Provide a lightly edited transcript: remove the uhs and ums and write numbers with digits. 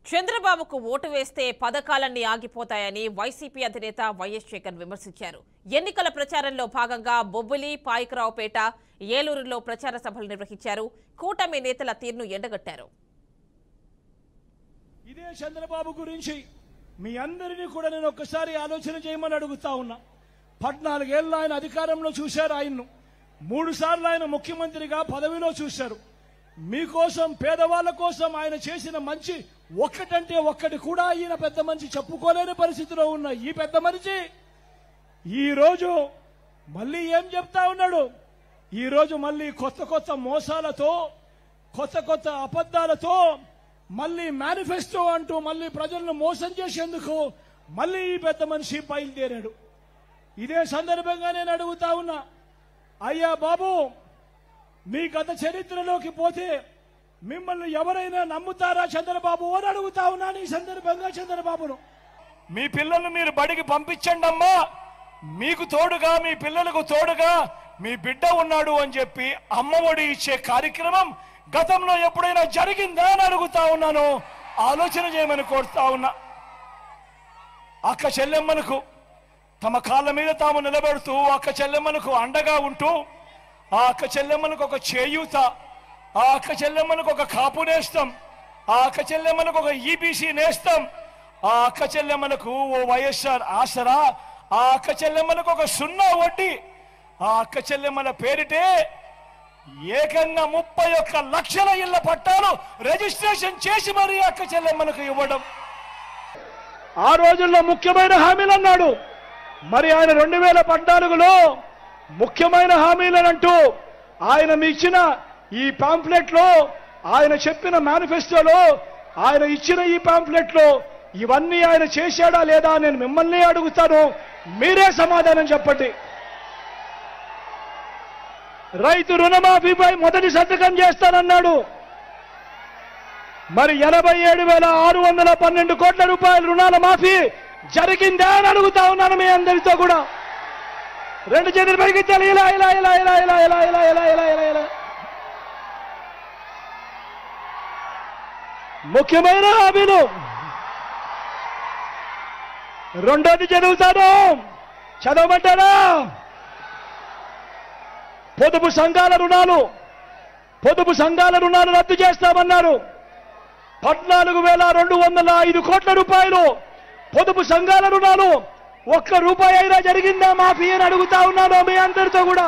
చంద్రబాబుకు ఓటు వేస్తే పథకాలన్నీ ఆగిపోతాయని వైసీపీ అధినేత వైఎస్ జగన్ విమర్శించారు. ఎన్నికల ప్రచారంలో భాగంగా బొబ్బిలి, పాయకరావుపేట, ఏలూరులో ప్రచార సభలు నిర్వహించారు. కూటమి నేతల తీరును ఎండగట్టారు. ఇదే చంద్రబాబు గురించి మీ అందరినీ కూడా నేను ఒక్కసారి ఆలోచన చేయమని అడుగుతా ఉన్నా. 14 ఏళ్లు ఆయన అధికారంలో చూశారు. ఆయన్ను 3 సార్లు ఆయన ముఖ్యమంత్రిగా పదవిలో చూశారు. మీకోసం, పేదవాళ్ల కోసం ఆయన చేసిన మంచి ఒక్కటంటే ఒక్కటి కూడా ఈయన పెద్ద మనిషి చెప్పుకోలేని పరిస్థితిలో ఉన్న ఈ పెద్ద మనిషి ఈ రోజు మళ్ళీ ఏం చెప్తా ఉన్నాడు? ఈ రోజు మళ్ళీ కొత్త మోసాలతో, కొత్త అబద్ధాలతో, మళ్ళీ మేనిఫెస్టో అంటూ మళ్ళీ ప్రజలను మోసం చేసేందుకు మళ్ళీ ఈ పెద్ద మనిషి బయలుదేరాడు. ఇదే సందర్భంగా నేను అడుగుతా ఉన్నా, అయ్యా బాబు, మీ గత చరిత్రలోకి పోతే మిమ్మల్ని ఎవరైనా నమ్ముతారా చంద్రబాబు అని అడుగుతా ఉన్నాను ఈ సందర్భంగా చంద్రబాబును. మీ పిల్లల్ని మీరు బడికి పంపించండి అమ్మా, మీకు తోడుగా, మీ పిల్లలకు తోడుగా మీ బిడ్డ ఉన్నాడు అని చెప్పి అమ్మఒడి ఇచ్చే కార్యక్రమం గతంలో ఎప్పుడైనా జరిగిందా అని అడుగుతా ఉన్నాను. ఆలోచన చేయమని కోరుతా ఉన్నా. అక్క చెల్లెమ్మలకు తమ కాళ్ళ మీద తాము నిలబెడుతూ, అక్క చెల్లెమ్మలకు అండగా ఉంటూ, ఆ అక్క చెల్లెమ్మలకు ఒక చేయూత, ఆ అక్క చెల్లెమ్మలకు ఒక కాపు నేస్తం, ఆ అక్క చెల్లెమ్మలకు ఒక ఈబీసీ నేస్తం, ఆ అక్క చెల్లెమ్మలకు ఓ వైఎస్ఆర్ ఆసరా, ఆ అక్క చెల్లెమ్మలకు ఒక 0 వడ్డీ, ఆ అక్క చెల్లెమ్మల పేరిటే ఏకంగా 31 లక్షల ఇళ్ల పట్టాలు రిజిస్ట్రేషన్ చేసి మరీ అక్క చెల్లెమ్మలకు ఇవ్వడం. ఆ రోజుల్లో ముఖ్యమైన హామీలు అన్నాడు. మరి ఆయన 2014లో ముఖ్యమైన హామీలనంటూ ఆయన మీ ఇచ్చిన ఈ పాంఫ్లెట్ లో, ఆయన చెప్పిన మేనిఫెస్టోలో, ఆయన ఇచ్చిన ఈ పాంఫ్లెట్ లో ఇవన్నీ ఆయన చేశాడా లేదా నేను మిమ్మల్ని అడుగుతాను. మీరే సమాధానం చెప్పండి. రైతు రుణమాఫీపై మొదటి సంతకం చేస్తానన్నాడు. మరి 87,612 కోట్ల రూపాయల రుణాల మాఫీ జరిగిందా అని అడుగుతా ఉన్నాను మీ అందరితో కూడా. 2 చేతులు పైకెత్తాలి. ఇలా ఇలా ఇలా ఇలా ఇలా ఇలా ఇలా ఇలా ఇలా ఇలా ఇలా ముఖ్యమైన హామీలు. రెండోది చదువుతాను, చదవమంటారా? పొదుపు సంఘాల రుణాలు రద్దు చేస్తామన్నారు. 14,205 కోట్ల రూపాయలు పొదుపు సంఘాల రుణాలు, 1 రూపాయి అయినా జరిగిందా మాఫీ అని అడుగుతా ఉన్నాను మీ అందరితో కూడా.